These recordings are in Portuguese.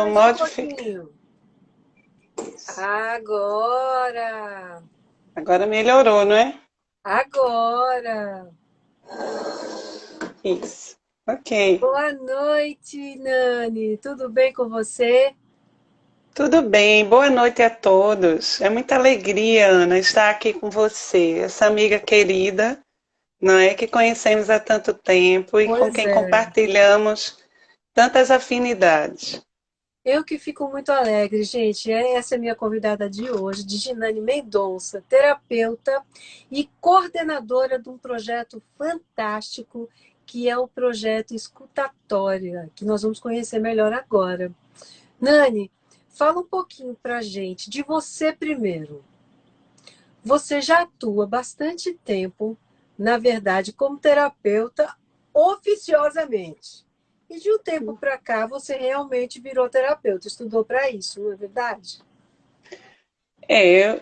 Só um Modifica. pouquinho. Agora. Agora melhorou, não é? Agora. Isso. Ok. Boa noite, Nani. Tudo bem com você? Tudo bem. Boa noite a todos. É muita alegria, Ana, estar aqui com você, essa amiga querida, não é? Que conhecemos há tanto tempo e com Pois quem é. compartilhamos tantas afinidades. Eu que fico muito alegre, gente. Essa é a minha convidada de hoje, de Ginane Mendonça, terapeuta e coordenadora de um projeto fantástico, que é o projeto Escutatória, que nós vamos conhecer melhor agora. Nani, fala um pouquinho pra gente de você primeiro. Você já atua bastante tempo, na verdade, como terapeuta oficiosamente. E de um tempo para cá, você realmente virou terapeuta, estudou para isso, não é verdade?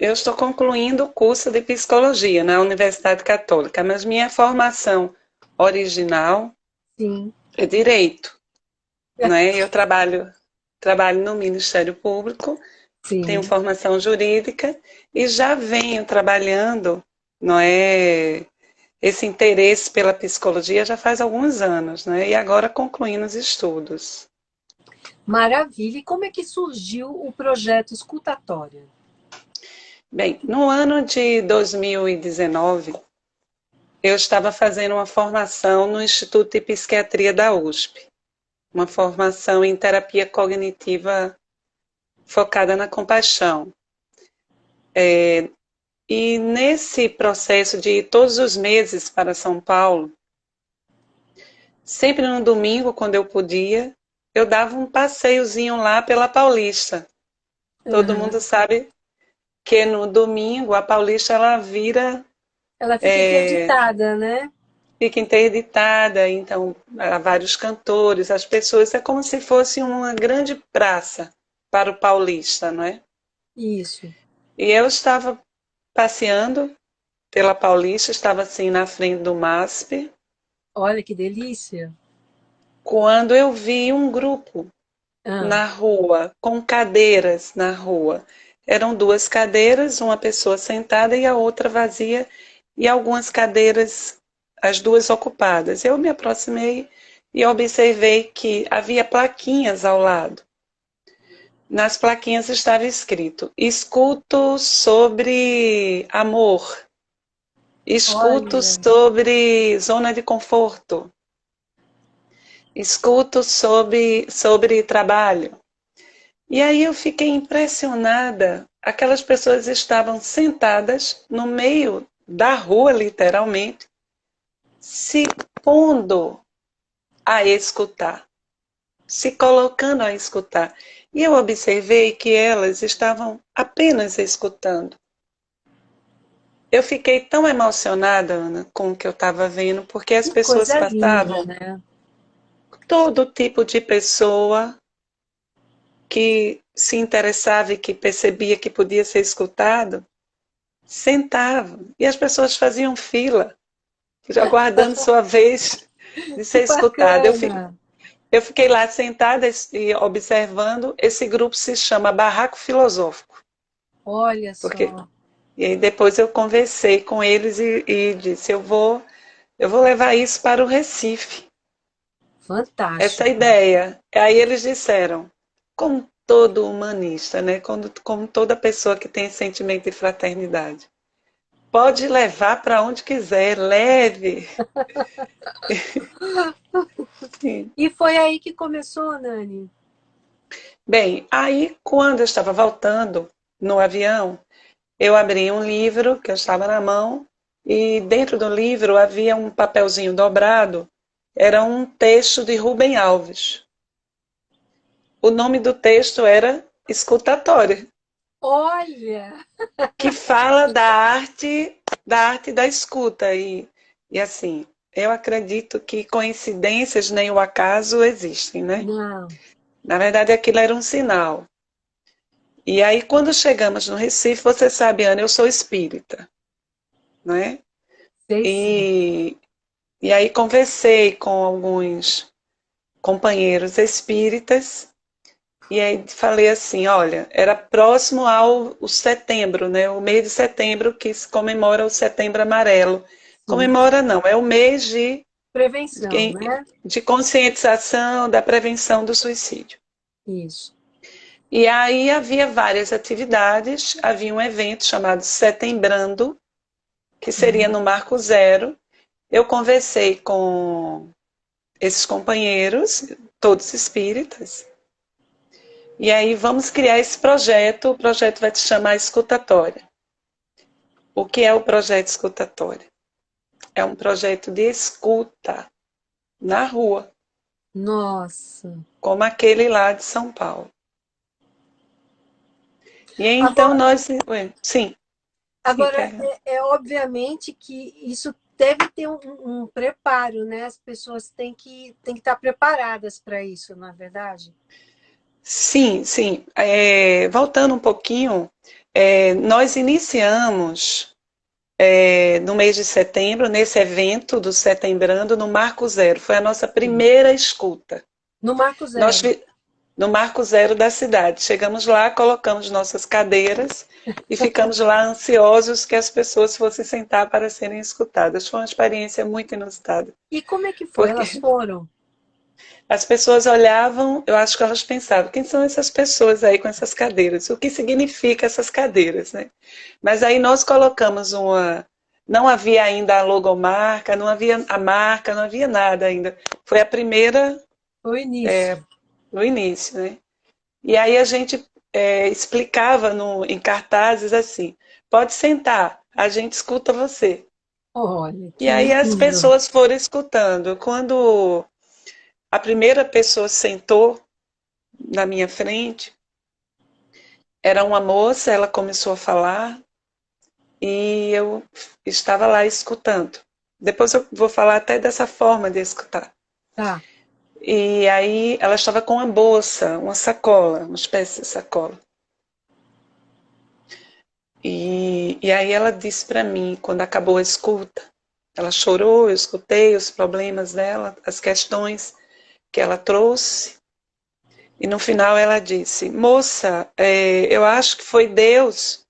Eu estou concluindo o curso de psicologia na Universidade Católica, mas minha formação original Sim. é direito, não é? Eu trabalho no Ministério Público, tenho Sim. formação jurídica e já venho trabalhando, não é? Esse interesse pela psicologia já faz alguns anos, né? E agora concluindo os estudos. Maravilha. E como é que surgiu o projeto Escutatória? Bem, no ano de 2019, eu estava fazendo uma formação no Instituto de Psiquiatria da USP, uma formação em terapia cognitiva focada na compaixão. E nesse processo de ir todos os meses para São Paulo, sempre no domingo, quando eu podia, eu dava um passeiozinho lá pela Paulista. Todo mundo Uhum. sabe que no domingo a Paulista ela vira, Ela fica interditada, né? fica interditada, então há vários cantores, as pessoas, é como se fosse uma grande praça para o paulista, não é? Isso. E eu estava passeando pela Paulista, estava assim na frente do MASP, Olha que delícia. quando eu vi um grupo Ah, na rua, com cadeiras na rua. Eram duas cadeiras, uma pessoa sentada e a outra vazia, e algumas cadeiras, as duas ocupadas. Eu me aproximei e observei que havia plaquinhas ao lado. Nas plaquinhas estava escrito: escuto sobre amor, escuto olha. sobre zona de conforto, escuto sobre trabalho. E aí eu fiquei impressionada. Aquelas pessoas estavam sentadas no meio da rua, literalmente, se pondo a escutar, se colocando a escutar. E eu observei que elas estavam apenas escutando. Eu fiquei tão emocionada, Ana, com o que eu estava vendo, porque as Que pessoas coisa linda, passavam, né? todo tipo de pessoa que se interessava e que percebia que podia ser escutado, sentavam e as pessoas faziam fila, já aguardando sua vez de Que ser escutada. bacana. Eu fiquei lá sentada e observando. Esse grupo se chama Barraco Filosófico, Olha porque só. e aí depois eu conversei com eles e disse eu vou levar isso para o Recife, essa Fantástico. ideia. Aí eles disseram, como todo humanista, né, como toda pessoa que tem sentimento de fraternidade, pode levar para onde quiser, leve. Sim. E foi aí que começou, Nani? Bem, aí quando eu estava voltando no avião, eu abri um livro que eu estava na mão e dentro do livro havia um papelzinho dobrado. Era um texto de Rubem Alves. O nome do texto era Escutatória, Olha! que fala da arte da escuta e assim, eu acredito que coincidências nem o acaso existem, né? Não, Na verdade, aquilo era um sinal. E aí, quando chegamos no Recife, você sabe, Ana, eu sou espírita, não é? sei sim. E, e aí conversei com alguns companheiros espíritas E aí falei assim, olha, era próximo ao o setembro, né? O mês de setembro que se comemora o Setembro Amarelo. Sim. Comemora não, é o mês Prevenção, né? de conscientização da prevenção do suicídio. Isso. E aí havia várias atividades, havia um evento chamado Setembrando, que seria no Marco Zero. Eu conversei com esses companheiros, todos espíritas, e aí vamos criar esse projeto. O projeto vai te chamar Escutatória. O que é o projeto Escutatória? É um projeto de escuta na rua, Nossa. como aquele lá de São Paulo. E então Agora, nós. Sim, sim, agora é obviamente que isso deve ter um preparo, né? As pessoas têm que estar preparadas para isso, não é verdade? sim, sim. Voltando um pouquinho, nós iniciamos no mês de setembro, nesse evento do Setembrando, no Marco Zero. Foi a nossa Sim. primeira escuta. No Marco Nós, Zero. no Marco Zero da cidade. Chegamos lá, colocamos nossas cadeiras e ficamos lá ansiosos que as pessoas fossem sentar para serem escutadas. Foi uma experiência muito inusitada, E como é que foi? Elas porque foram? as pessoas olhavam, eu acho que elas pensavam, quem são essas pessoas aí com essas cadeiras? O que significa essas cadeiras, né? Mas aí nós colocamos não havia ainda a logomarca, não havia a marca, não havia nada ainda. Foi a primeira Foi o início. no início, né? E aí a gente explicava em cartazes assim, pode sentar, a gente escuta você. Olha, E que aí as lindo. pessoas foram escutando. Quando a primeira pessoa sentou na minha frente, era uma moça, ela começou a falar e eu estava lá escutando. Depois eu vou falar até dessa forma de escutar. Tá. E aí ela estava com uma bolsa, uma sacola, uma espécie de sacola. E aí ela disse para mim, quando acabou a escuta, ela chorou, eu escutei os problemas dela, as questões que ela trouxe. E no final ela disse, moça, eu acho que foi Deus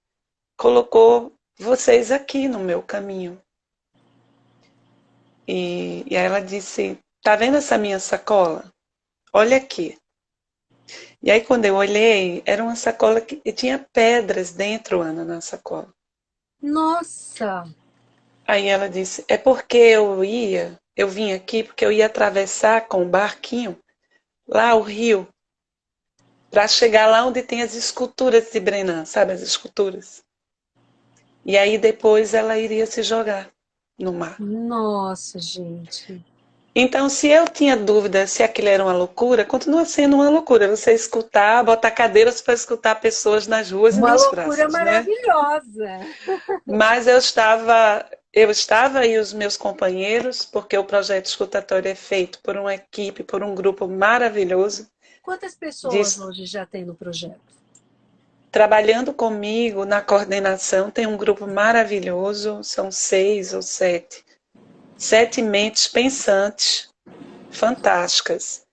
colocou vocês aqui no meu caminho. E aí ela disse, tá vendo essa minha sacola? Olha aqui. E aí quando eu olhei, era uma sacola que tinha pedras dentro, Ana, na sacola. Nossa! Aí ela disse, é porque eu vim aqui porque eu ia atravessar com o barquinho lá o rio, para chegar lá onde tem as esculturas de Brenan, sabe as esculturas? E aí depois ela iria se jogar no mar. Nossa, gente. Então, se eu tinha dúvida se aquilo era uma loucura, continua sendo uma loucura. Você escutar, botar cadeiras para escutar pessoas nas ruas e Uma nos loucura praças, né? maravilhosa. Mas eu estava aí os meus companheiros, porque o projeto escutatório é feito por uma equipe, por um grupo maravilhoso, Quantas de, pessoas hoje já tem no projeto? trabalhando comigo na coordenação, tem um grupo maravilhoso, são 6 ou 7. 7 mentes pensantes, fantásticas.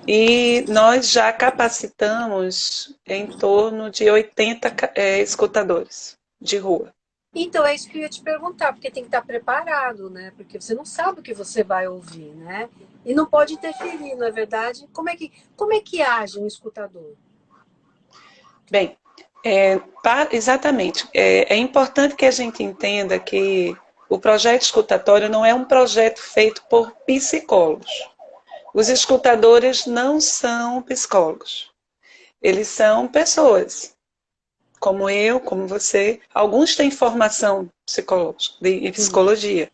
E nós já capacitamos em torno de 80 escutadores de rua. Então, é isso que eu ia te perguntar, porque tem que estar preparado, né? Porque você não sabe o que você vai ouvir, né? E não pode interferir, na verdade. Como é que age um escutador? Bem, exatamente. É importante que a gente entenda que o projeto escutatório não é um projeto feito por psicólogos. Os escutadores não são psicólogos. Eles são pessoas, como eu, como você. Alguns têm formação psicológica, em Sim. psicologia.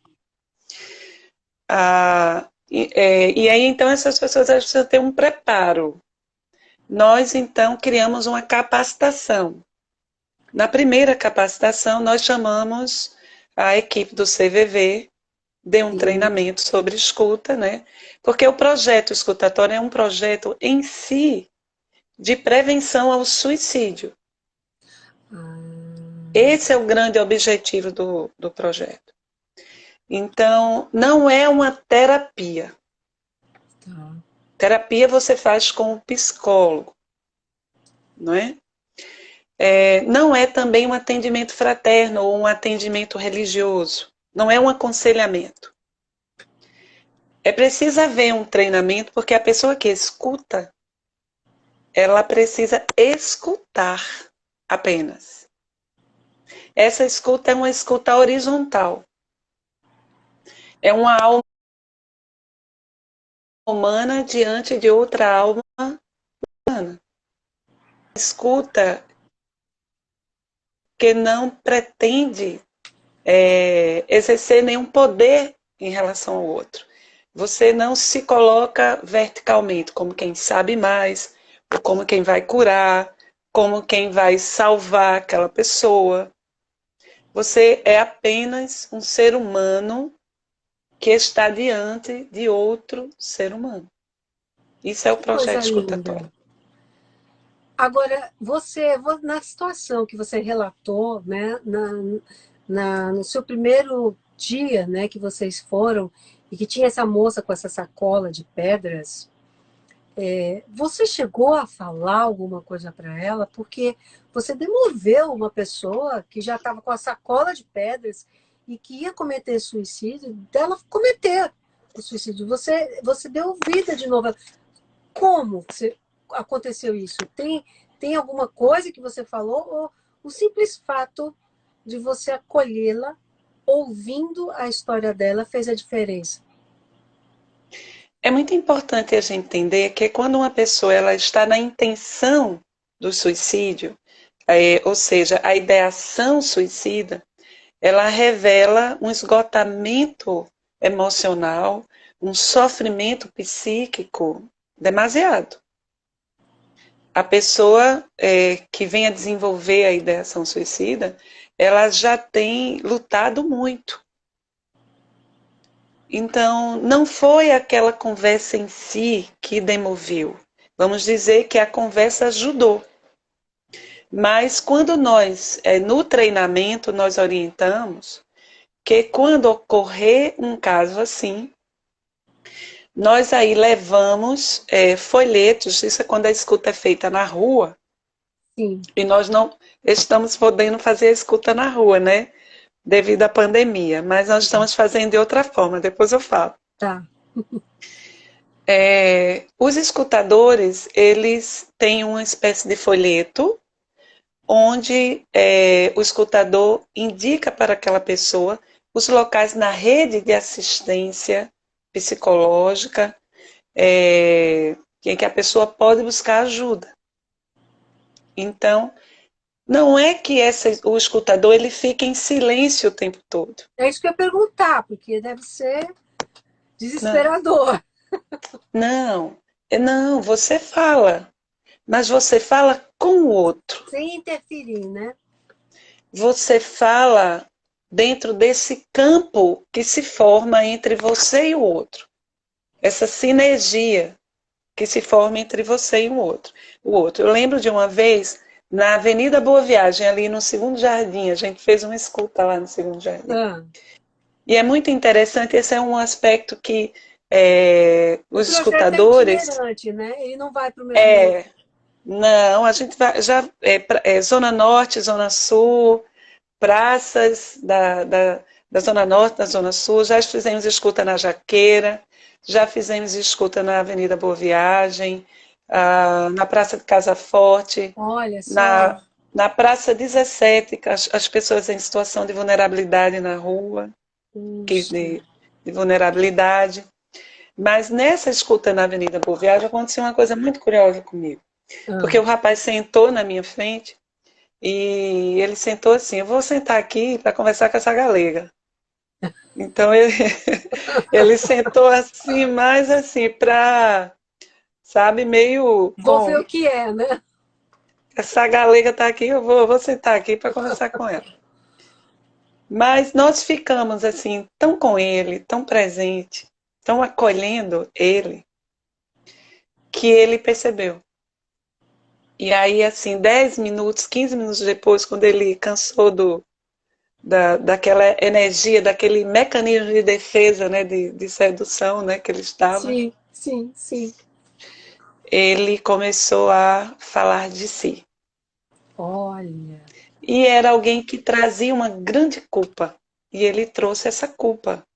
E aí, então, essas pessoas precisam ter um preparo. Nós, então, criamos uma capacitação. Na primeira capacitação, nós chamamos a equipe do CVV, deu um Sim. treinamento sobre escuta, né? Porque o projeto escutatório é um projeto em si de prevenção ao suicídio. Ah, Esse é o grande objetivo do projeto. Então, não é uma terapia. tá. Terapia você faz com o psicólogo. não é? Não é também um atendimento fraterno ou um atendimento religioso. Não é um aconselhamento. É preciso haver um treinamento, porque a pessoa que escuta, ela precisa escutar apenas. Essa escuta é uma escuta horizontal. É uma alma humana diante de outra alma humana. Escuta que não pretende exercer nenhum poder em relação ao outro. Você não se coloca verticalmente como quem sabe mais, ou como quem vai curar, como quem vai salvar aquela pessoa. Você é apenas um ser humano que está diante de outro ser humano. Isso é o Que projeto coisa linda. escutatório. Agora, na situação que você relatou, né, no seu primeiro dia, né, que vocês foram, e que tinha essa moça com essa sacola de pedras, você chegou a falar alguma coisa para ela? Porque você demoveu uma pessoa que já estava com a sacola de pedras e que ia cometer suicídio, dela cometer o suicídio. Você deu vida de novo. Como aconteceu isso? Tem alguma coisa que você falou ou o simples fato de você acolhê-la, ouvindo a história dela, fez a diferença? É muito importante a gente entender que quando uma pessoa ela está na intenção do suicídio, ou seja, a ideação suicida, ela revela um esgotamento emocional, um sofrimento psíquico demasiado. A pessoa que vem a desenvolver a ideação suicida, ela já tem lutado muito. Então, não foi aquela conversa em si que demoveu. Vamos dizer que a conversa ajudou. Mas quando nós, no treinamento, nós orientamos que quando ocorrer um caso assim, nós aí levamos folhetos, isso é quando a escuta é feita na rua, Sim. e nós não estamos podendo fazer a escuta na rua, né? Devido à pandemia, mas nós estamos fazendo de outra forma, depois eu falo. Tá. Os escutadores, eles têm uma espécie de folheto, onde o escutador indica para aquela pessoa os locais na rede de assistência psicológica em que a pessoa pode buscar ajuda. Então, não é que o escutador ele fique em silêncio o tempo todo. É isso que eu ia perguntar, porque deve ser Não, desesperador. não, não, você fala, mas você fala com o outro. Sem interferir, né? Você fala dentro desse campo que se forma entre você e o outro. Essa sinergia que se forma entre você e o outro. Eu lembro de uma vez, na Avenida Boa Viagem, ali no Segundo Jardim, a gente fez uma escuta lá no Segundo Jardim. E é muito interessante, esse é um aspecto que os escutadores... O projeto é itinerante, né? Ele não vai para o mesmo... Não, a gente vai, já Zona Norte, Zona Sul, praças da Zona Norte, da Zona Sul, já fizemos escuta na Jaqueira, já fizemos escuta na Avenida Boa Viagem, na Praça de Casa Forte, Olha só. na Praça 17, as pessoas em situação de vulnerabilidade na rua, de vulnerabilidade. Mas nessa escuta na Avenida Boa Viagem aconteceu uma coisa muito curiosa comigo. Porque o rapaz sentou na minha frente e ele sentou assim, eu vou sentar aqui para conversar com essa galega. Então ele sentou assim, mais assim, para, sabe, meio... Vou ver o que é, né? Essa galega está aqui, eu vou sentar aqui para conversar com ela. Mas nós ficamos assim, tão com ele, tão presente, tão acolhendo ele, que ele percebeu. E aí, assim, 10 minutos, 15 minutos depois, quando ele cansou daquela energia, daquele mecanismo de defesa, né, de sedução, né, que ele estava, Sim. ele começou a falar de si. Olha. E era alguém que trazia uma grande culpa. E ele trouxe essa culpa.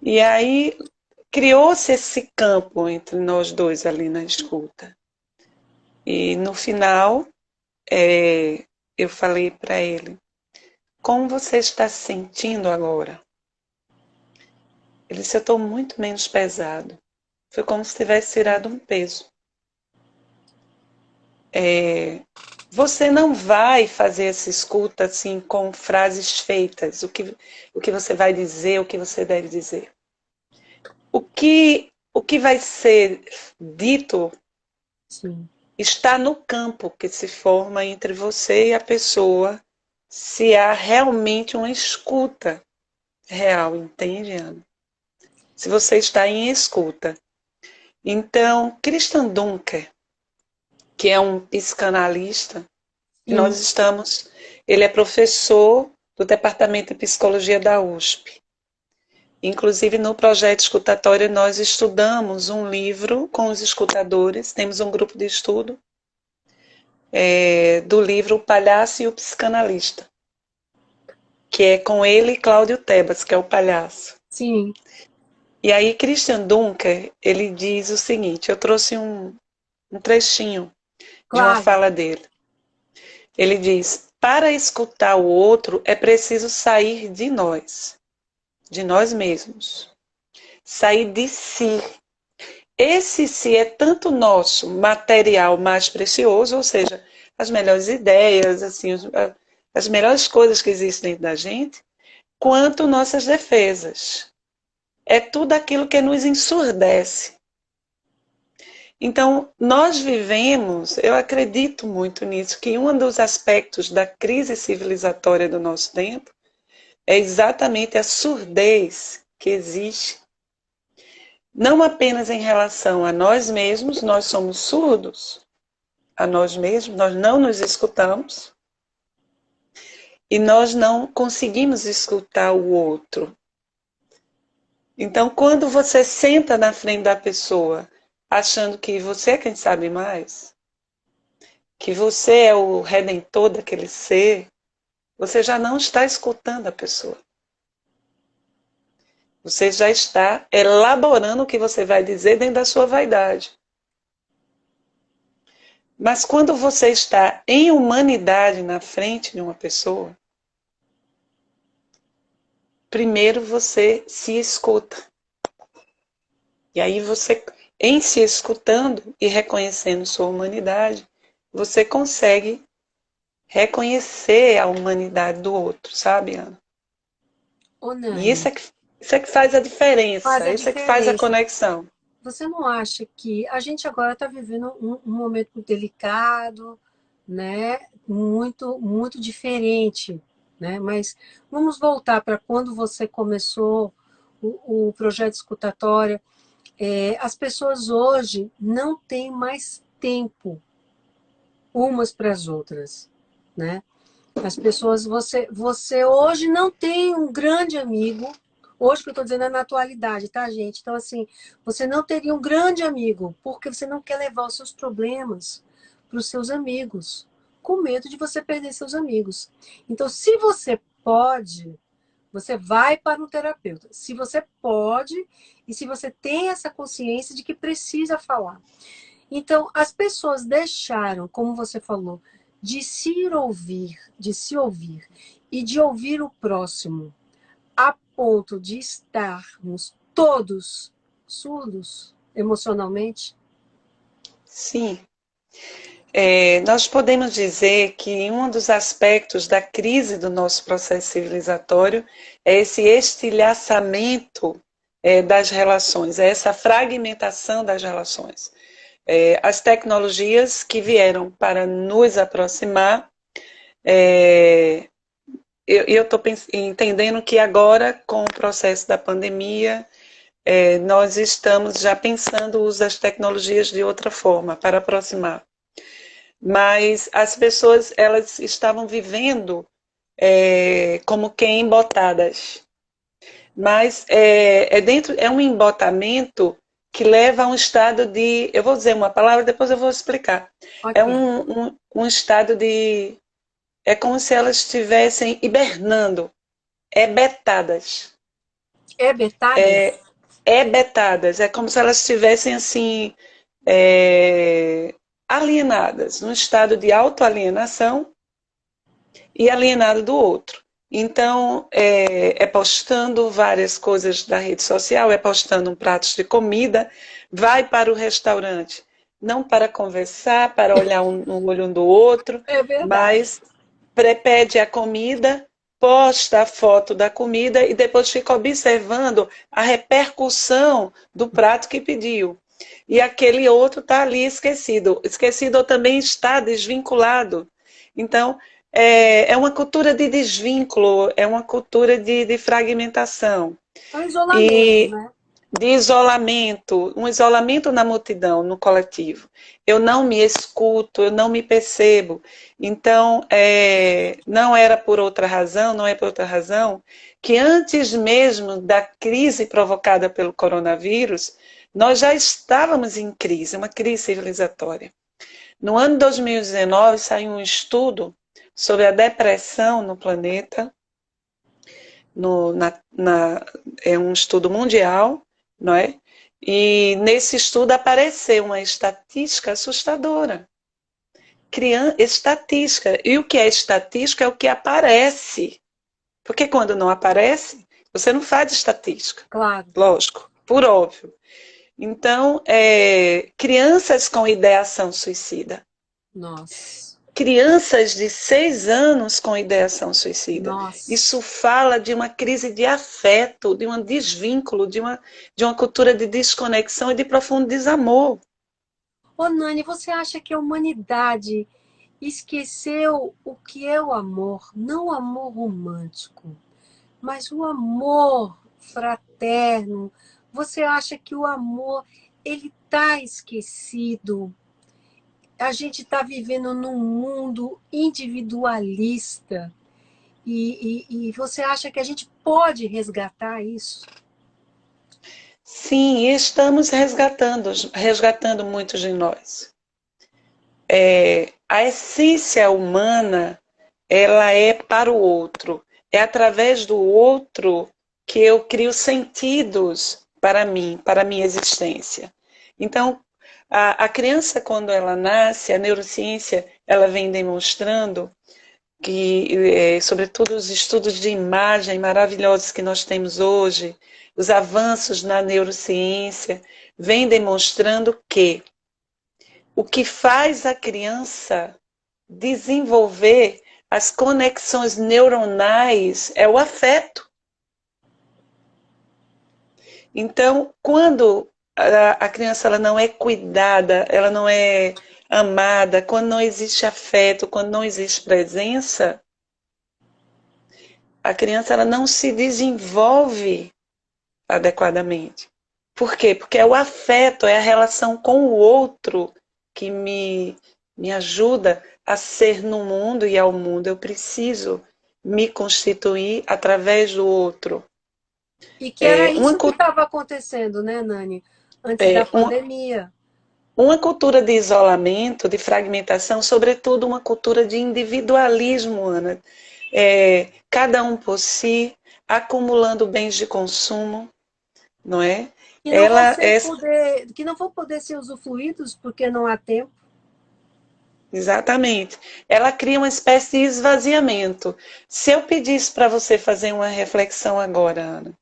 E aí criou-se esse campo entre nós dois ali na escuta. E no final, eu falei para ele: como você está se sentindo agora? Ele disse: eu estou muito menos pesado. Foi como se tivesse tirado um peso. Você não vai fazer essa escuta assim com frases feitas, o que você vai dizer, o que você deve dizer. O que vai ser dito Sim. está no campo que se forma entre você e a pessoa, se há realmente uma escuta real, entende, Ana? Se você está em escuta. Então, Christian Dunker, que é um psicanalista, que Sim. nós estamos, ele é professor do Departamento de Psicologia da USP. Inclusive, no projeto escutatório, nós estudamos um livro com os escutadores, temos um grupo de estudo do livro O Palhaço e o Psicanalista, que é com ele e Cláudio Tebas, que é o palhaço. Sim. E aí, Christian Dunker, ele diz o seguinte, eu trouxe um trechinho de uma Claro. fala dele. Ele diz, para escutar o outro é preciso sair de nós mesmos, sair de si. Esse si é tanto nosso material mais precioso, ou seja, as melhores ideias, assim, as melhores coisas que existem dentro da gente, quanto nossas defesas. É tudo aquilo que nos ensurdece. Então, nós vivemos, eu acredito muito nisso, que um dos aspectos da crise civilizatória do nosso tempo é exatamente a surdez que existe. Não apenas em relação a nós mesmos, nós somos surdos a nós mesmos, nós não nos escutamos e nós não conseguimos escutar o outro. Então, quando você senta na frente da pessoa achando que você é quem sabe mais, que você é o redentor daquele ser, você já não está escutando a pessoa. Você já está elaborando o que você vai dizer dentro da sua vaidade. Mas quando você está em humanidade na frente de uma pessoa, primeiro você se escuta. E aí você, em se escutando e reconhecendo sua humanidade, você consegue reconhecer a humanidade do outro, sabe, Ana? Ô, E Nani, isso é que faz a faz diferença, a isso é que faz a diferença. conexão. Você não acha que a gente agora está vivendo um momento muito delicado, né? Muito, muito diferente, né? Mas vamos voltar para quando você começou o projeto escutatória. As pessoas hoje não têm mais tempo umas para as outras, né? As pessoas, você hoje não tem um grande amigo. Hoje que eu estou dizendo é na atualidade, tá, gente? Então, assim, você não teria um grande amigo, porque você não quer levar os seus problemas para os seus amigos, com medo de você perder seus amigos. Então, se você pode, você vai para um terapeuta. Se você pode, e se você tem essa consciência de que precisa falar. Então, as pessoas deixaram, como você falou, de se ouvir e de ouvir o próximo, a ponto de estarmos todos surdos emocionalmente? Sim. Nós podemos dizer que um dos aspectos da crise do nosso processo civilizatório é esse estilhaçamento das relações, é essa fragmentação das relações. As tecnologias que vieram para nos aproximar, eu estou entendendo que agora, com o processo da pandemia, nós estamos já pensando o uso das tecnologias de outra forma, para aproximar. Mas as pessoas, elas estavam vivendo como quem embotadas. Mas é um embotamento que leva a um estado de, eu vou dizer uma palavra, depois eu vou explicar. É Ok. um estado de, é como se elas estivessem hibernando, hebetadas. Hebetadas? Hebetadas, é como se elas estivessem assim, é, alienadas, num estado de autoalienação e alienado do outro. Então, é postando várias coisas da rede social, é postando pratos de comida, vai para o restaurante, não para conversar, para olhar no olho um do outro, É verdade. mas pede a comida, posta a foto da comida e depois fica observando a repercussão do prato que pediu. E aquele outro está ali esquecido. Esquecido ou também está desvinculado. Então, é uma cultura de desvínculo, é uma cultura de fragmentação. É um isolamento, E né? de isolamento, um isolamento na multidão, no coletivo. Eu não me escuto, eu não me percebo. Então, não era por outra razão, não é por outra razão, que antes mesmo da crise provocada pelo coronavírus, nós já estávamos em crise, uma crise civilizatória. No ano 2019, saiu um estudo sobre a depressão no planeta, no, na, na, é um estudo mundial, não é? E nesse estudo apareceu uma estatística assustadora. Estatística. E o que é estatística é o que aparece. Porque quando não aparece, você não faz estatística. Claro. Lógico, por óbvio. Então, crianças com ideação suicida. Nossa. Crianças de 6 anos com ideação suicida. Nossa. Isso fala de uma crise de afeto, de um desvínculo, de uma cultura de desconexão e de profundo desamor. Ô, Nani, você acha que a humanidade esqueceu o que é o amor? Não o amor romântico, mas o amor fraterno. Você acha que o amor ele está esquecido? A gente está vivendo num mundo individualista e você acha que a gente pode resgatar isso? Sim, estamos resgatando muitos de nós. A essência humana, ela é para o outro. É através do outro que eu crio sentidos para mim, para a minha existência. Então, a criança, quando ela nasce, a neurociência, ela vem demonstrando que, sobretudo os estudos de imagem maravilhosos que nós temos hoje, os avanços na neurociência, vem demonstrando que o que faz a criança desenvolver as conexões neuronais é o afeto. Então, quando a criança ela não é cuidada, ela não é amada, quando não existe afeto, quando não existe presença, a criança ela não se desenvolve adequadamente. Por quê? Porque é o afeto, é a relação com o outro que me ajuda a ser no mundo e ao mundo. Eu preciso me constituir através do outro. E que era É, isso que estava acontecendo, né, Nani? Antes da uma, pandemia. uma cultura de isolamento, de fragmentação, sobretudo uma cultura de individualismo, Ana. Cada um por si, acumulando bens de consumo, não é? Ela é Que não vão poder ser usufruídos porque não há tempo. exatamente. Ela cria uma espécie de esvaziamento. Se eu pedisse para você fazer uma reflexão agora, Ana,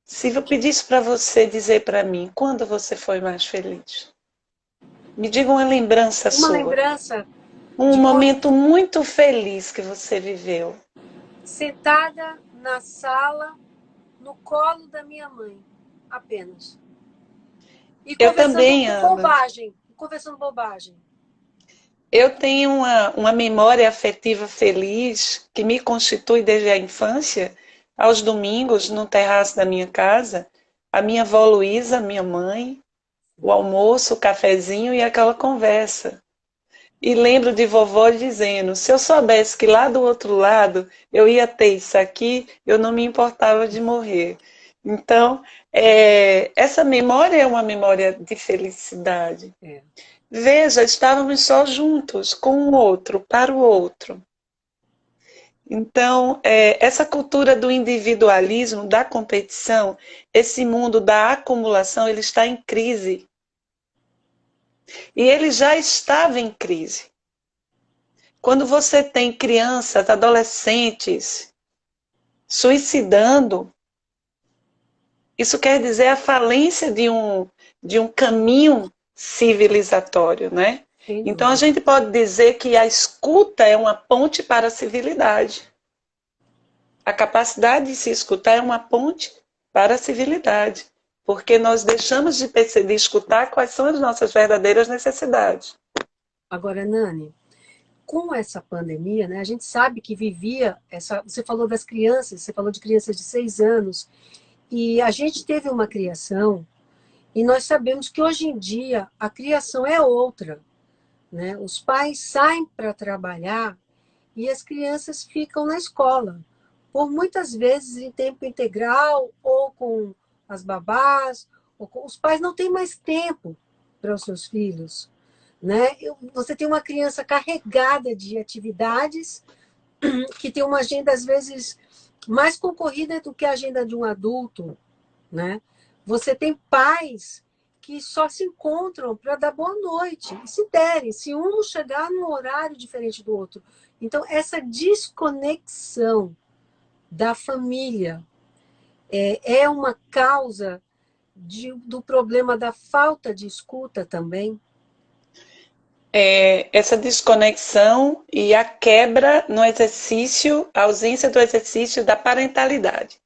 se eu pedisse para você dizer para mim quando você foi mais feliz, me diga uma lembrança Uma sua, lembrança um de quando momento muito feliz que você viveu. sentada na sala, no colo da minha mãe, apenas. E Eu conversando também, com Ana. bobagem. Conversando bobagem. Eu tenho uma memória afetiva feliz que me constitui desde a infância, aos domingos, no terraço da minha casa, a minha avó Luísa, minha mãe, o almoço, o cafezinho e aquela conversa. E lembro de vovó dizendo: se eu soubesse que lá do outro lado eu ia ter isso aqui, eu não me importava de morrer. Então, essa memória é uma memória de felicidade. É. Veja, estávamos só juntos, com o outro, para o outro. Então, essa cultura do individualismo, da competição, esse mundo da acumulação, ele está em crise. E ele já estava em crise. Quando você tem crianças, adolescentes suicidando, isso quer dizer a falência de um caminho civilizatório, né? Sem Então a dúvida. gente pode dizer que a escuta é uma ponte para a civilidade. A capacidade de se escutar é uma ponte para a civilidade, porque nós deixamos de perceber, de escutar quais são as nossas verdadeiras necessidades. Agora, Nani, com essa pandemia, né, a gente sabe que vivia essa. Você falou das crianças, você falou de crianças de 6 anos, e a gente teve uma criação, e nós sabemos que hoje em dia a criação é outra, né? Os pais saem para trabalhar e as crianças ficam na escola, por muitas vezes em tempo integral, ou com as babás, os pais não têm mais tempo para os seus filhos, né? Você tem uma criança carregada de atividades, que tem uma agenda, às vezes, mais concorrida do que a agenda de um adulto, né? Você tem pais que só se encontram para dar boa noite, e se derem, se um não chegar num horário diferente do outro. Então, essa desconexão da família é uma causa do problema da falta de escuta também. Essa desconexão e a quebra no exercício, a ausência do exercício da parentalidade.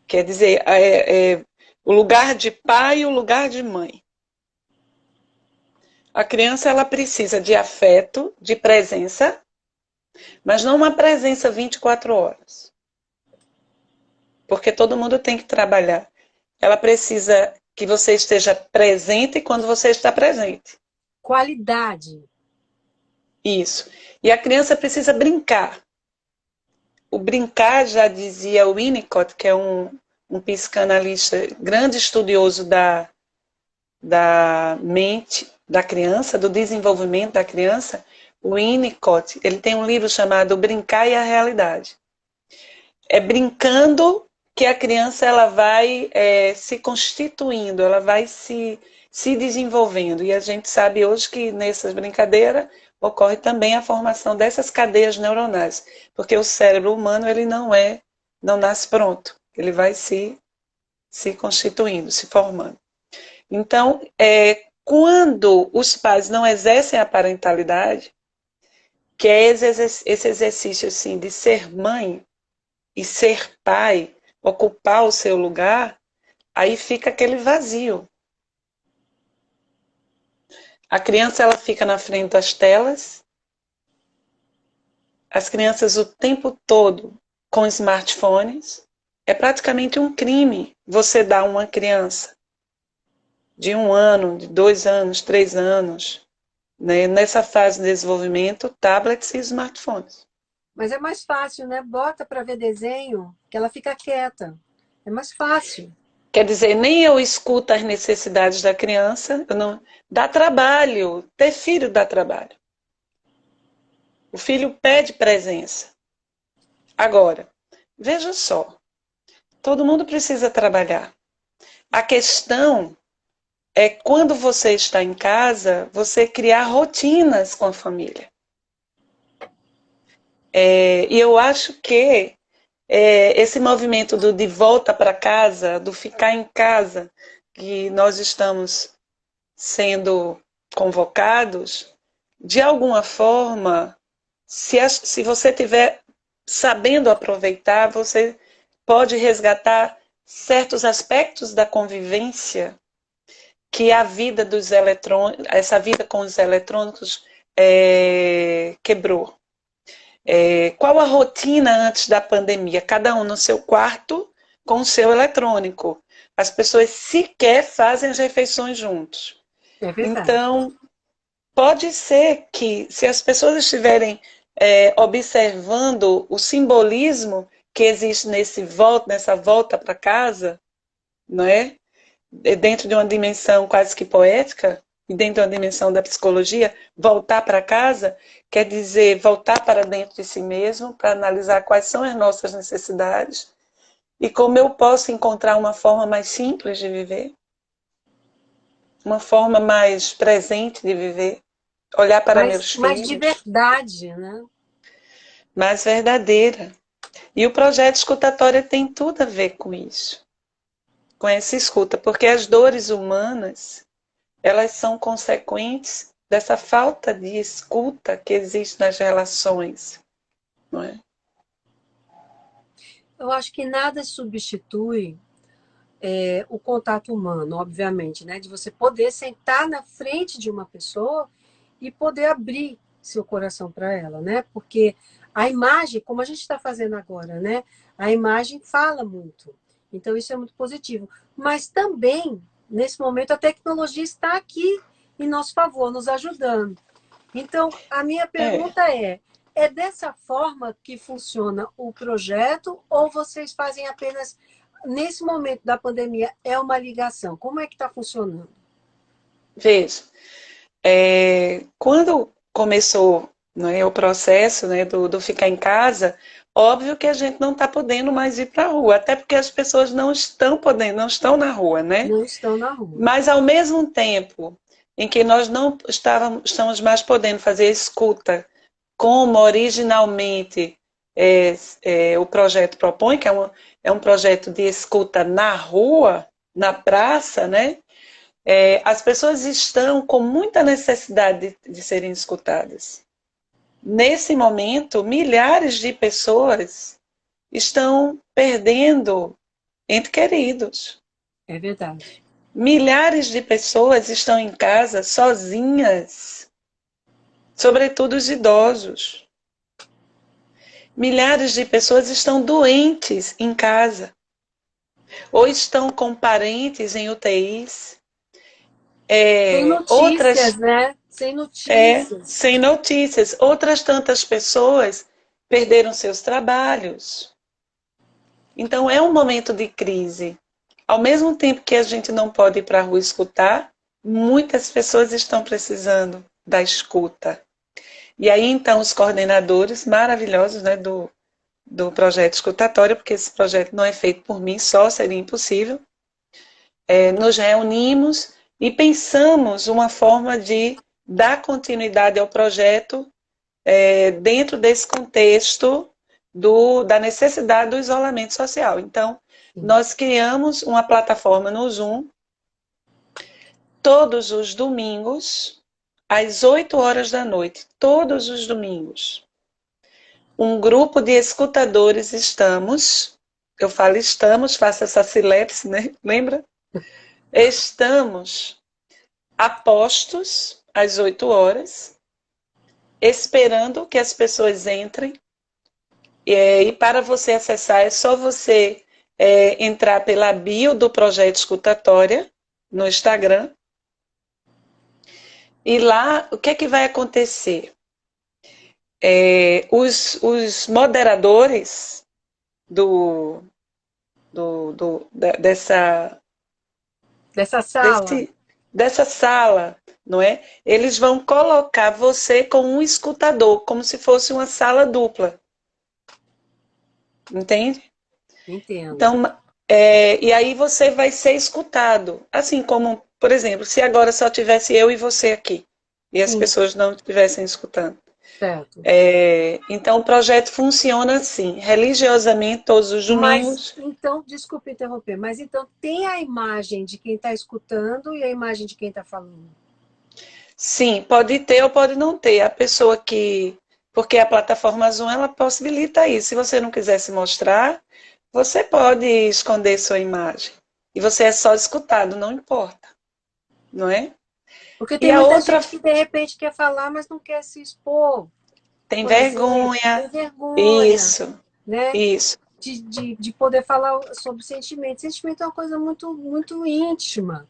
Quer dizer, o lugar de pai e o lugar de mãe. A criança ela precisa de afeto, de presença, mas não uma presença 24 horas. Porque todo mundo tem que trabalhar. Ela precisa que você esteja presente quando você está presente. Qualidade. Isso. E a criança precisa brincar. O brincar, já dizia o Winnicott, que é um psicanalista, grande estudioso da mente da criança, do desenvolvimento da criança, o Winnicott, ele tem um livro chamado Brincar e a Realidade. É brincando que a criança ela vai se constituindo, ela vai se desenvolvendo. E a gente sabe hoje que nessas brincadeiras ocorre também a formação dessas cadeias neuronais, porque o cérebro humano ele não nasce pronto, ele vai se constituindo, se formando. Então, quando os pais não exercem a parentalidade, que é esse exercício assim, de ser mãe e ser pai, ocupar o seu lugar, aí fica aquele vazio. A criança ela fica na frente das telas, as crianças o tempo todo com smartphones. É praticamente um crime você dar uma criança de 1 ano, de 2 anos, 3 anos, né, nessa fase de desenvolvimento, tablets e smartphones. Mas é mais fácil, né? Bota para ver desenho, que ela fica quieta. É mais fácil. Quer dizer, nem eu escuto as necessidades da criança, dá trabalho, ter filho dá trabalho. O filho pede presença. Agora, veja só, todo mundo precisa trabalhar. A questão é quando você está em casa, você criar rotinas com a família. E eu acho que esse movimento do de volta para casa, do ficar em casa, que nós estamos sendo convocados, de alguma forma, se você estiver sabendo aproveitar, você pode resgatar certos aspectos da convivência que a vida dos eletrônicos, essa vida com os eletrônicos quebrou. Qual a rotina antes da pandemia? Cada um no seu quarto com o seu eletrônico. As pessoas sequer fazem as refeições juntos. É verdade. Então, pode ser que, se as pessoas estiverem observando o simbolismo que existe nessa volta para casa, não é? Dentro de uma dimensão quase que poética, e dentro de uma dimensão da psicologia, voltar para casa quer dizer voltar para dentro de si mesmo, para analisar quais são as nossas necessidades e como eu posso encontrar uma forma mais simples de viver, uma forma mais presente de viver, olhar para meus Mas de filhos, verdade, né? mais verdadeira. E o projeto escutatória tem tudo a ver com isso, com essa escuta, porque as dores humanas, elas são consequentes dessa falta de escuta que existe nas relações, não é? Eu acho que nada substitui o contato humano, obviamente, né? De você poder sentar na frente de uma pessoa e poder abrir seu coração para ela, né? Porque a imagem, como a gente está fazendo agora, né? A imagem fala muito. Então, isso é muito positivo. Mas também, nesse momento, a tecnologia está aqui em nosso favor, nos ajudando. Então, a minha É, pergunta é dessa forma que funciona o projeto ou vocês fazem apenas, nesse momento da pandemia, é uma ligação? Como é que está funcionando? veja, quando começou, não é, o processo, né, do ficar em casa, óbvio que a gente não está podendo mais ir para a rua, até porque as pessoas não estão podendo, não estão na rua, né? Não estão na rua. Mas ao mesmo tempo em que nós não estamos mais podendo fazer escuta como originalmente o projeto propõe, que é um projeto de escuta na rua, na praça, né? As pessoas estão com muita necessidade de serem escutadas. Nesse momento, milhares de pessoas estão perdendo entes queridos. É verdade. Milhares de pessoas estão em casa sozinhas, sobretudo os idosos. Milhares de pessoas estão doentes em casa, ou estão com parentes em UTIs. Sem notícias, Outras né? Sem notícias. sem notícias. Outras tantas pessoas perderam seus trabalhos. Então é um momento de crise. Ao mesmo tempo que a gente não pode ir para a rua escutar, muitas pessoas estão precisando da escuta. E aí então os coordenadores maravilhosos, né, do projeto escutatório, porque esse projeto não é feito por mim, só seria impossível, nos reunimos e pensamos uma forma de dar continuidade ao projeto dentro desse contexto da necessidade do isolamento social. Então, Sim. nós criamos uma plataforma no Zoom todos os domingos, às 8 horas da noite, todos os domingos. Um grupo de escutadores eu falo estamos, faço essa silepse, né? Lembra? Estamos apostos às 8 horas, esperando que as pessoas entrem. E para você acessar, é só você entrar pela bio do Projeto Escutatória no Instagram. E lá, o que é que vai acontecer? Os moderadores do, dessa, Dessa sala. dessa sala, não é? Eles vão colocar você como um escutador, como se fosse uma sala dupla. Entende? Entendo. Então, e aí você vai ser escutado. Assim como, por exemplo, se agora só tivesse eu e você aqui, e as Sim, pessoas não estivessem escutando. certo. Então, o projeto funciona assim, religiosamente, todos os Mas domingos. então, desculpe interromper, mas então tem a imagem de quem está escutando e a imagem de quem está falando. Sim, pode ter ou pode não ter. A pessoa que. Porque a plataforma Zoom, ela possibilita isso. Se você não quiser se mostrar, você pode esconder sua imagem. E você é só escutado, não importa. Não é? Porque E tem a muita outra gente que de repente quer falar, mas não quer se expor. tem Por exemplo, vergonha. tem vergonha, Isso, né? isso, De poder falar sobre sentimento. Sentimento é uma coisa muito, muito íntima,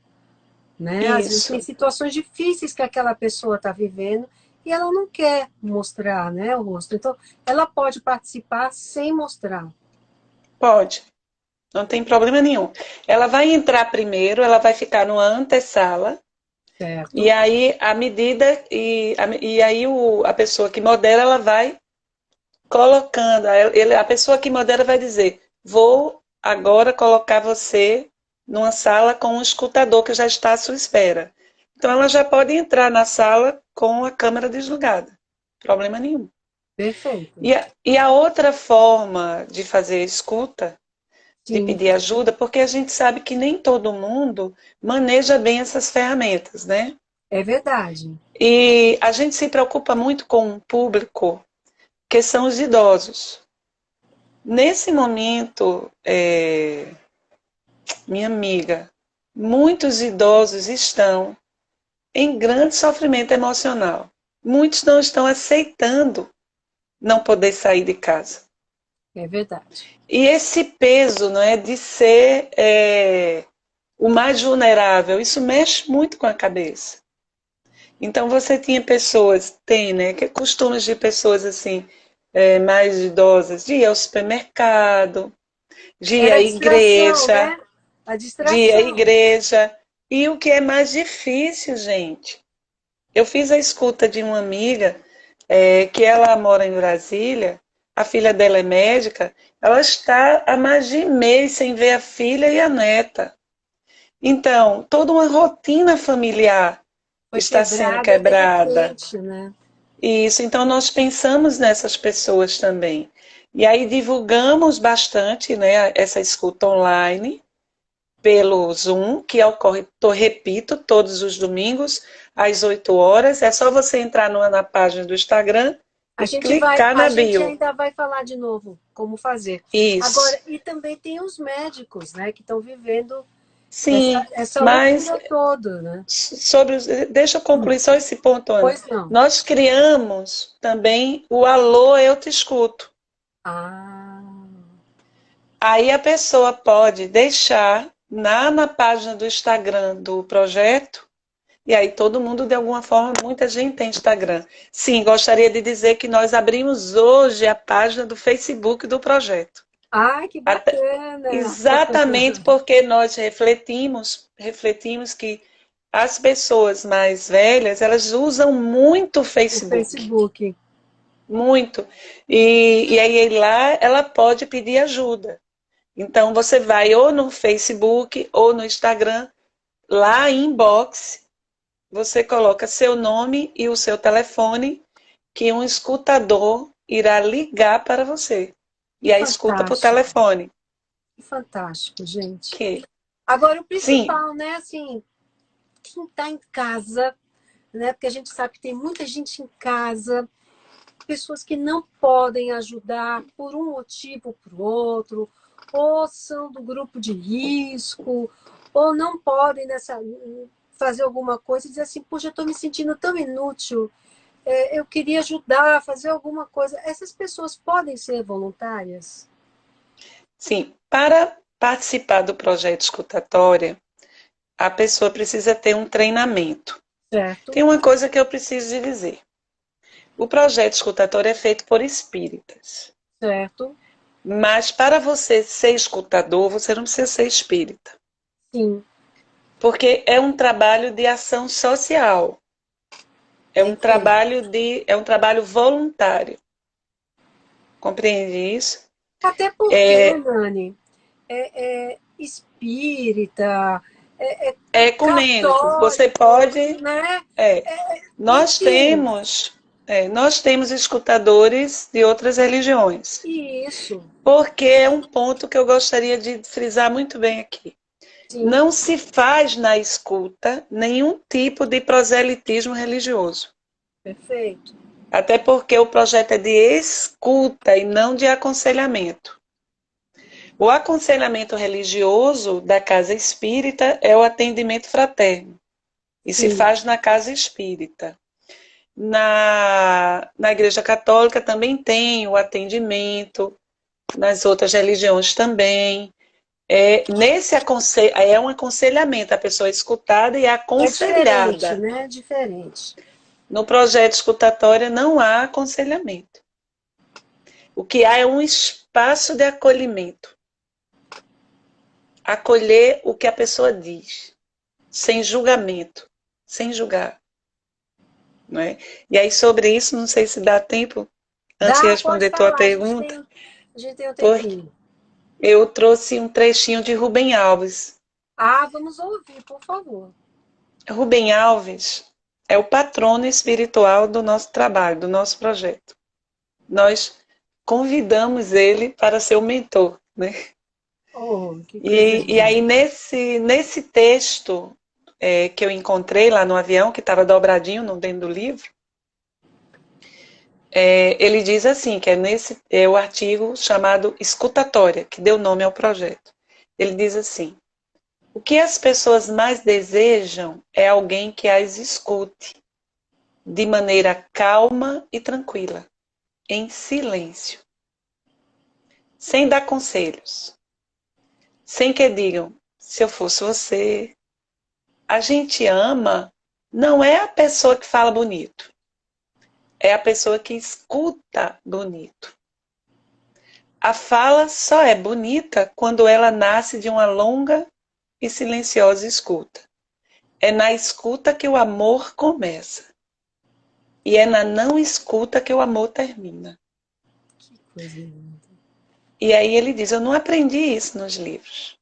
né? Às vezes tem isso. situações difíceis que aquela pessoa está vivendo e ela não quer mostrar, né, o rosto. Então, ela pode participar sem mostrar. Pode. Não tem problema nenhum. Ela vai entrar primeiro, ela vai ficar numa antessala, e Certo. aí a medida, e aí a pessoa que modera, ela vai colocando, a pessoa que modera vai dizer, vou agora colocar você numa sala com um escutador que já está à sua espera. Então ela já pode entrar na sala com a câmera desligada. Problema nenhum. Perfeito. E a outra forma de fazer escuta, de Sim, pedir ajuda, porque a gente sabe que nem todo mundo maneja bem essas ferramentas, né? é verdade. E a gente se preocupa muito com um público que são os idosos. Nesse momento, minha amiga, muitos idosos estão em grande sofrimento emocional. Muitos não estão aceitando não poder sair de casa. É verdade. E esse peso, não é, de ser o mais vulnerável, isso mexe muito com a cabeça. Então você tinha pessoas, tem, né, que costumes de pessoas assim, mais idosas, de ir ao supermercado, de ir Era à a distração, igreja, né? A de ir à distração. igreja. E o que é mais difícil, gente? Eu fiz a escuta de uma amiga que ela mora em Brasília, a filha dela é médica, ela está há mais de mês sem ver a filha e a neta. Então, toda uma rotina familiar Foi está sendo quebrada de quebrada. repente, né? Isso, então nós pensamos nessas pessoas também. E aí divulgamos bastante, né, essa escuta online pelo Zoom, que ocorre, repito, todos os domingos, às 8 horas. É só você entrar na página do Instagram A e gente vai, clicar a na gente bio. ainda vai falar de novo como fazer. Isso. Agora, e também tem os médicos, né, que estão vivendo Sim, essa mas loucura toda, né? deixa eu concluir só esse ponto, Ana. Pois não. Nós criamos também o Alô, Eu Te Escuto. Ah, Aí a pessoa pode deixar na página do Instagram do projeto, e aí todo mundo, de alguma forma, muita gente tem Instagram. Sim, gostaria de dizer que nós abrimos hoje a página do Facebook do projeto. ai, que Até- bacana! exatamente porque nós refletimos que as pessoas mais velhas, elas usam muito o O Facebook. Facebook. Muito. E aí lá ela pode pedir ajuda. Então você vai ou no Facebook ou no Instagram, lá em inbox, você coloca seu nome e o seu telefone, que um escutador irá ligar para você. Que E a escuta por fantástico, telefone. que fantástico, gente. Que, Agora, o sim, principal, né, assim, quem está em casa, né, porque a gente sabe que tem muita gente em casa, pessoas que não podem ajudar por um motivo ou por outro, ou são do grupo de risco, ou não podem fazer alguma coisa e dizer assim, puxa, eu estou me sentindo tão inútil, eu queria ajudar, fazer alguma coisa. Essas pessoas podem ser voluntárias? sim. Para participar do projeto escutatória, a pessoa precisa ter um treinamento. Certo, Tem uma coisa que eu preciso de dizer. O projeto escutatório é feito por espíritas. certo, Mas para você ser escutador, você não precisa ser espírita. sim, Porque é um trabalho de ação social. perfeito. É um trabalho voluntário. Compreende isso? Até porque, Nani, espírita, É ecumênico. Você católicos, pode. né? É, nós Enfim, temos. Nós temos escutadores de outras religiões. isso, Porque é um ponto que eu gostaria de frisar muito bem aqui. sim, Não se faz na escuta nenhum tipo de proselitismo religioso. perfeito. Até porque o projeto é de escuta e não de aconselhamento. O aconselhamento religioso da casa espírita é o atendimento fraterno. E se Sim, faz na casa espírita. Na Igreja Católica também tem o atendimento, nas outras religiões também. É um aconselhamento, a pessoa é escutada e é é diferente, aconselhada. né? É diferente. No projeto escutatório não há aconselhamento. O que há é um espaço de acolhimento. acolher o que a pessoa diz, sem julgamento, sem julgar. Não é? E aí, sobre isso, não sei se dá tempo, antes de Dá, pode responder tua falar, pergunta, a gente tem um porque tempinho. eu trouxe um trechinho de Rubem Alves. Ah, vamos ouvir, por favor. Rubem Alves é o patrono espiritual do nosso trabalho, do nosso projeto. Nós convidamos ele para ser o mentor, né? Oh, que coisa E aí, linda. nesse texto que eu encontrei lá no avião, que estava dobradinho no dentro do livro, ele diz assim, que é o artigo chamado Escutatória, que deu nome ao projeto. Ele diz assim: o que as pessoas mais desejam é alguém que as escute de maneira calma e tranquila, em silêncio, sem dar conselhos, sem que digam, se eu fosse você. A gente ama não é a pessoa que fala bonito, é a pessoa que escuta bonito. A fala só é bonita quando ela nasce de uma longa e silenciosa escuta. É na escuta que o amor começa. E é na não escuta que o amor termina. Que coisa linda. E aí ele diz, eu não aprendi isso nos livros.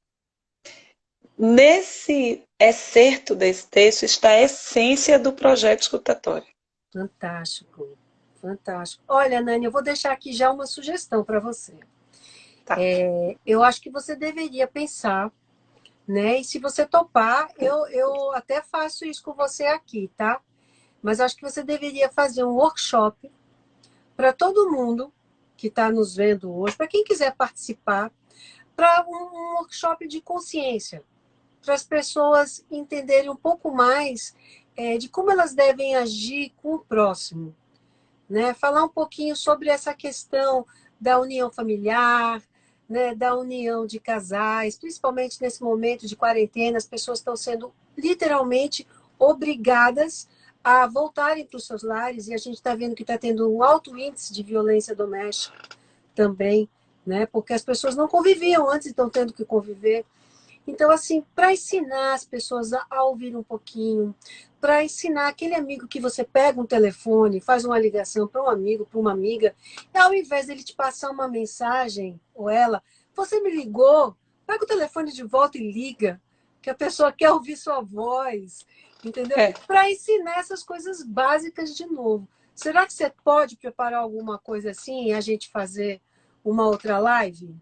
Nesse excerto desse texto está a essência do projeto escutatório. Fantástico, fantástico. Olha, Nani, eu vou deixar aqui já uma sugestão para você. Tá. Eu acho que você deveria pensar, né? E se você topar, eu até faço isso com você aqui, tá? Mas acho que você deveria fazer um workshop para todo mundo que está nos vendo hoje, para quem quiser participar, para um workshop de consciência, para as pessoas entenderem um pouco mais de como elas devem agir com o próximo, né? Falar um pouquinho sobre essa questão da união familiar, né? Da união de casais, principalmente nesse momento de quarentena, as pessoas estão sendo literalmente obrigadas a voltarem para os seus lares, e a gente está vendo que está tendo um alto índice de violência doméstica também, né? Porque as pessoas não conviviam antes e estão tendo que conviver. Então, assim, para ensinar as pessoas a ouvir um pouquinho, para ensinar aquele amigo que você pega um telefone, faz uma ligação para um amigo, para uma amiga, e ao invés dele te passar uma mensagem, ou ela, você me ligou, pega o telefone de volta e liga, que a pessoa quer ouvir sua voz, entendeu? É. Para ensinar essas coisas básicas de novo. Será que você pode preparar alguma coisa assim e a gente fazer uma outra live?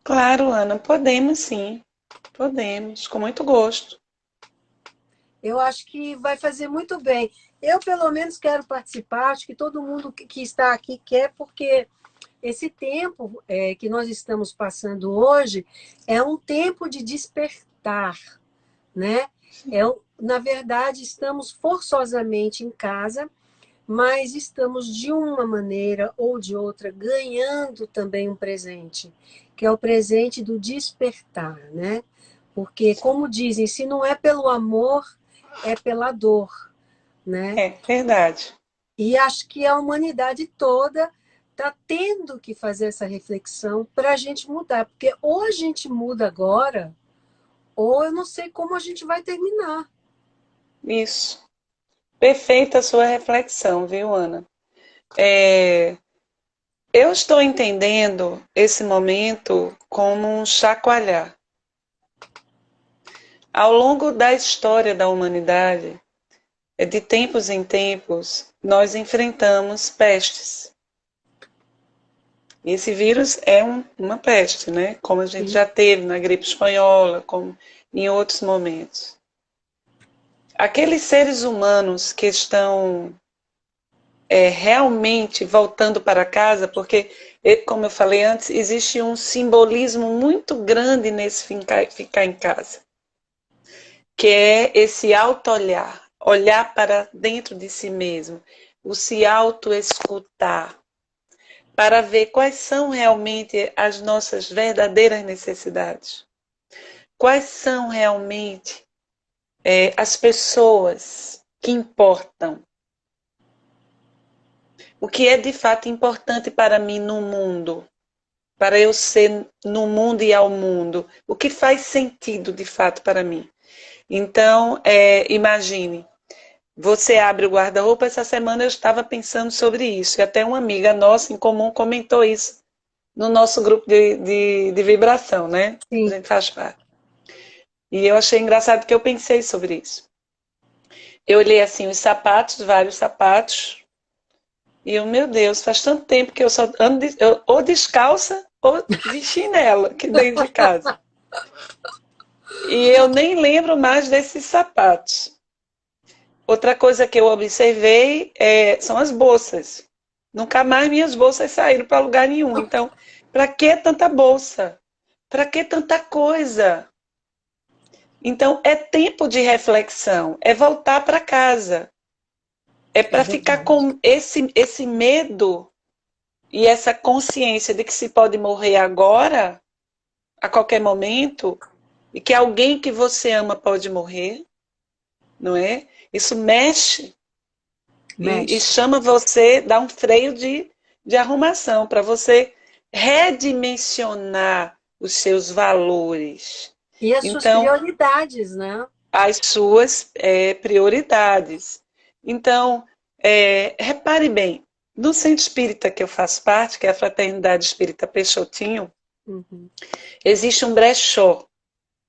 Claro, Ana, podemos sim. Podemos, com muito gosto. Eu acho que vai fazer muito bem. Eu, pelo menos, quero participar, acho que todo mundo que está aqui quer, porque esse tempo que nós estamos passando hoje é um tempo de despertar, né? Na verdade, estamos forçosamente em casa, mas estamos, de uma maneira ou de outra, ganhando também um presente, que é o presente do despertar, né? Porque, como dizem, se não é pelo amor, é pela dor, né? É verdade. E acho que a humanidade toda está tendo que fazer essa reflexão para a gente mudar, porque ou a gente muda agora, ou eu não sei como a gente vai terminar. Isso. Perfeita a sua reflexão, viu, Ana? É, eu estou entendendo esse momento como um chacoalhar. Ao longo da história da humanidade, de tempos em tempos, nós enfrentamos pestes. E esse vírus é uma peste, né? Como a gente Sim. já teve na gripe espanhola, como em outros momentos. Aqueles seres humanos que estão realmente voltando para casa, porque, como eu falei antes, existe um simbolismo muito grande nesse ficar em casa, que é esse auto-olhar, olhar para dentro de si mesmo, o se auto-escutar, para ver quais são realmente as nossas verdadeiras necessidades. Quais são realmente as pessoas que importam. O que é de fato importante para mim no mundo. para eu ser no mundo e ao mundo, o que faz sentido de fato para mim. Então, imagine, você abre o guarda-roupa, essa semana eu estava pensando sobre isso, e até uma amiga nossa em comum comentou isso no nosso grupo de vibração, né? A Sim. gente faz parte. E eu achei engraçado que eu pensei sobre isso. Eu olhei assim os sapatos, vários sapatos, e eu, meu Deus, faz tanto tempo que eu só ando ou descalça ou de chinelo aqui dentro de casa. E eu nem lembro mais desses sapatos. Outra coisa que eu observei são as bolsas. Nunca mais minhas bolsas saíram para lugar nenhum. Então, para que tanta bolsa? Para que tanta coisa? Então, é tempo de reflexão, é voltar para casa. É para ficar verdade. com esse medo e essa consciência de que se pode morrer agora, a qualquer momento, e que alguém que você ama pode morrer, não é? Isso mexe e Mexe. chama você, dá um freio de arrumação para você redimensionar os seus valores. E as suas Então, prioridades, né? as suas prioridades. Então, repare bem, no centro espírita que eu faço parte, que é a Fraternidade Espírita Peixotinho, Uhum. existe um brechó,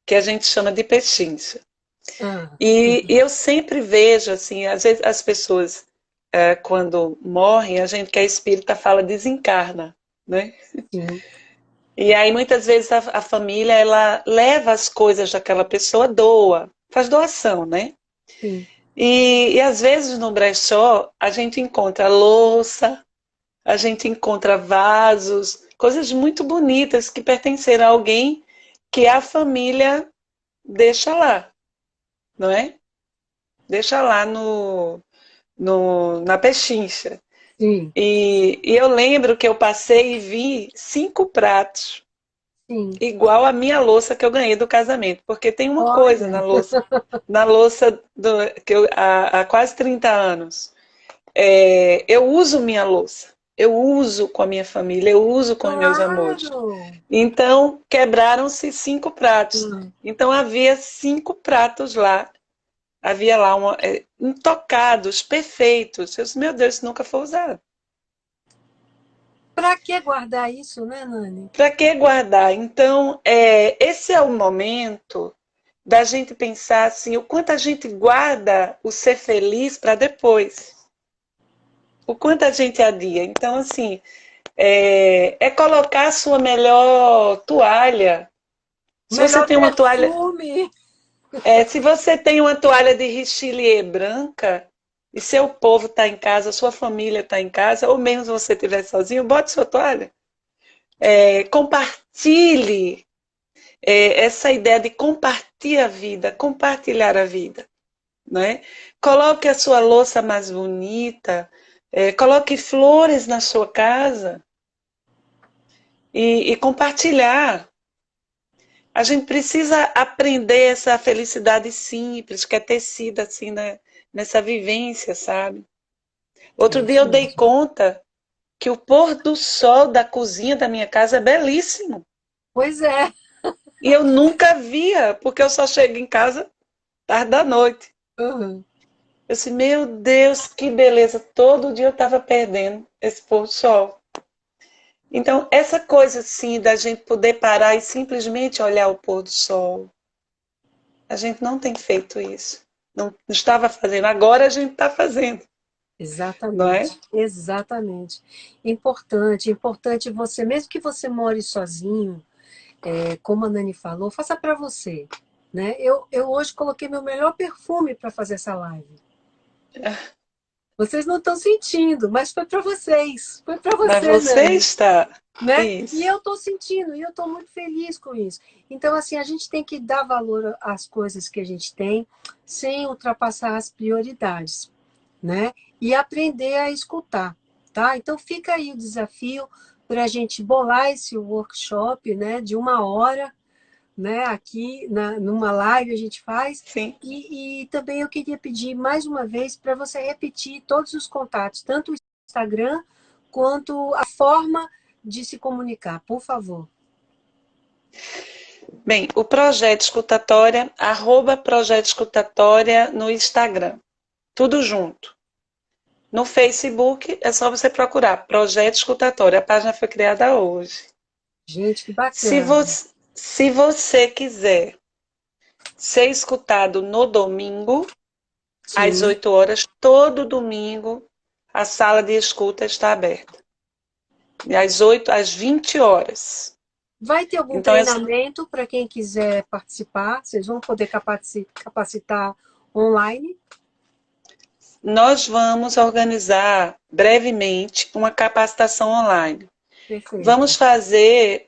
que a gente chama de pechincha. Ah, E eu sempre vejo, assim, às vezes as pessoas, quando morrem, a gente que é espírita fala desencarna, né? sim, E aí muitas vezes a família, ela leva as coisas daquela pessoa, doa, faz doação, né? sim. E às vezes no brechó a gente encontra louça, a gente encontra vasos, coisas muito bonitas que pertenceram a alguém que a família deixa lá, não é? Deixa lá na pechincha. Sim, E eu lembro que eu passei e vi 5 pratos, sim. igual a minha louça que eu ganhei do casamento, porque tem uma coisa Olha, na louça que há quase 30 anos. Eu uso minha louça, eu uso com a minha família, eu uso com os meus amores. claro. Então, quebraram-se 5 pratos. Hum. Então, havia 5 pratos lá. Havia lá intocados, perfeitos. Eu disse, meu Deus, isso nunca foi usado. Para que guardar isso, né, Nani? Para que guardar? Então, esse é o momento da gente pensar assim, o quanto a gente guarda o ser feliz para depois. O quanto a gente adia. Então, assim, colocar a sua melhor toalha. Se você Melhor tem uma toalha, perfume. se você tem uma toalha de Richelieu branca e seu povo está em casa, sua família está em casa, ou mesmo se você estiver sozinho, bote sua toalha. Compartilhe essa ideia de compartilhar a vida, né? Coloque a sua louça mais bonita, coloque flores na sua casa e compartilhar. A gente precisa aprender essa felicidade simples, que é tecida assim, né, nessa vivência, sabe? É Outro dia isso eu dei mesmo. conta que o pôr do sol da cozinha da minha casa é belíssimo. Pois é. E eu nunca via, porque eu só chego em casa tarde da noite. Uhum. Eu disse, meu Deus, que beleza. Todo dia eu estava perdendo esse pôr do sol. Então, essa coisa assim da gente poder parar e simplesmente olhar o pôr do sol. A gente não tem feito isso. Não estava fazendo. Agora a gente está fazendo, não é? Exatamente, exatamente. Importante, importante você, mesmo que você more sozinho, como a Nani falou, faça para você. Né? Eu hoje coloquei meu melhor perfume para fazer essa live. Vocês não estão sentindo, mas foi para vocês. Foi para Mas você, você Nani. está. Né? E Isso. eu estou sentindo, e eu estou muito feliz com isso. Então, assim, a gente tem que dar valor às coisas que a gente tem, sem ultrapassar as prioridades, né? E aprender a escutar, tá? Então, fica aí o desafio para a gente bolar esse workshop, né, de 1 hora, né? Aqui numa live a gente faz. Sim. E também eu queria pedir mais uma vez para você repetir todos os contatos, tanto o Instagram quanto a forma de se comunicar, por favor. Bem, o Projeto Escutatória, @Projeto Escutatória no Instagram. Tudo junto. No Facebook é só você procurar Projeto Escutatória. A página foi criada hoje. Gente, que Se bacana. você, se você quiser ser escutado no domingo, às Sim. 8 horas, todo domingo, a sala de escuta está aberta. E às 8, às 20 horas. Vai ter algum Então, treinamento para quem quiser participar? Vocês vão poder capacitar online? nós vamos organizar brevemente uma capacitação online. Perfeito. Vamos fazer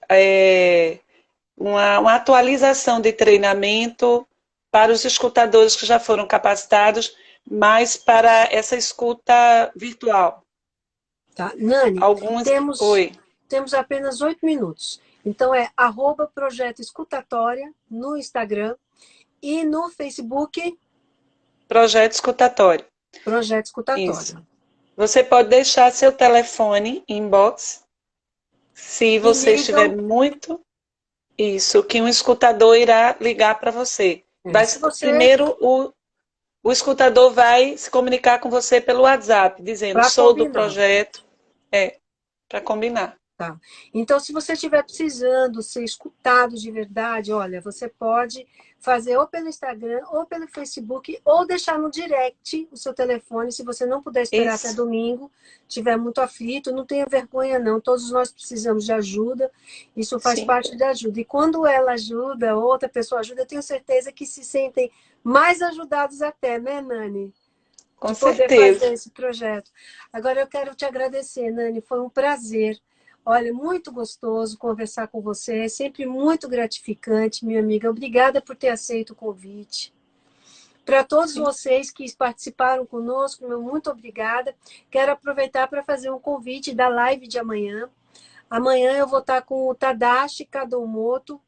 uma atualização de treinamento para os escutadores que já foram capacitados, mas para essa escuta virtual. Tá. Nani, Alguns. temos, Oi. temos apenas 8 minutos. Então é @Projeto Escutatória no Instagram e no Facebook, Projeto escutatório. Projeto Isso. Escutatória. Você pode deixar seu telefone inbox, se E você estiver ligam, muito. Isso, que um escutador irá ligar para você. se você, Primeiro, o escutador vai se comunicar com você pelo WhatsApp, dizendo, para sou do combinar. projeto, para combinar. Tá. Então, se você estiver precisando ser escutado de verdade, olha, você pode fazer ou pelo Instagram, ou pelo Facebook, ou deixar no direct o seu telefone, se você não puder esperar até Isso, domingo, estiver muito aflito, não tenha vergonha não, todos nós precisamos de ajuda, isso faz sim, parte da ajuda. E quando ela ajuda, outra pessoa ajuda, eu tenho certeza que se sentem mais ajudados até, né, Nani? com De poder fazer certeza. esse projeto. Agora eu quero te agradecer, Nani, foi um prazer. Olha, muito gostoso conversar com você, é sempre muito gratificante, minha amiga. Obrigada por ter aceito o convite. Para todos Sim, vocês que participaram conosco, meu muito obrigada. Quero aproveitar para fazer um convite da live de amanhã. Amanhã eu vou estar com o Tadashi Kadomoto,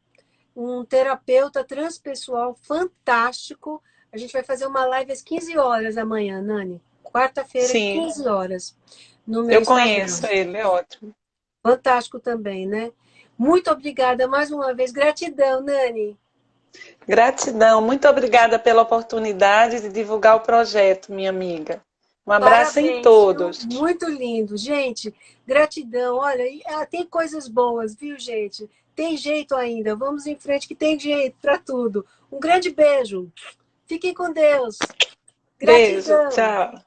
um terapeuta transpessoal fantástico. A gente vai fazer uma live às 15 horas amanhã, Nani. Quarta-feira, sim, 15 horas, no meu eu Instagram. conheço ele, é ótimo. Fantástico também, né? Muito obrigada mais uma vez. Gratidão, Nani. Gratidão, muito obrigada pela oportunidade de divulgar o projeto, minha amiga. Um abraço em Parabéns, viu? todos. Muito lindo. Gente, gratidão. Olha, tem coisas boas, viu, gente? Tem jeito ainda. Vamos em frente que tem jeito para tudo. Um grande beijo. Fiquem com Deus. Beijo, Gratidão. tchau.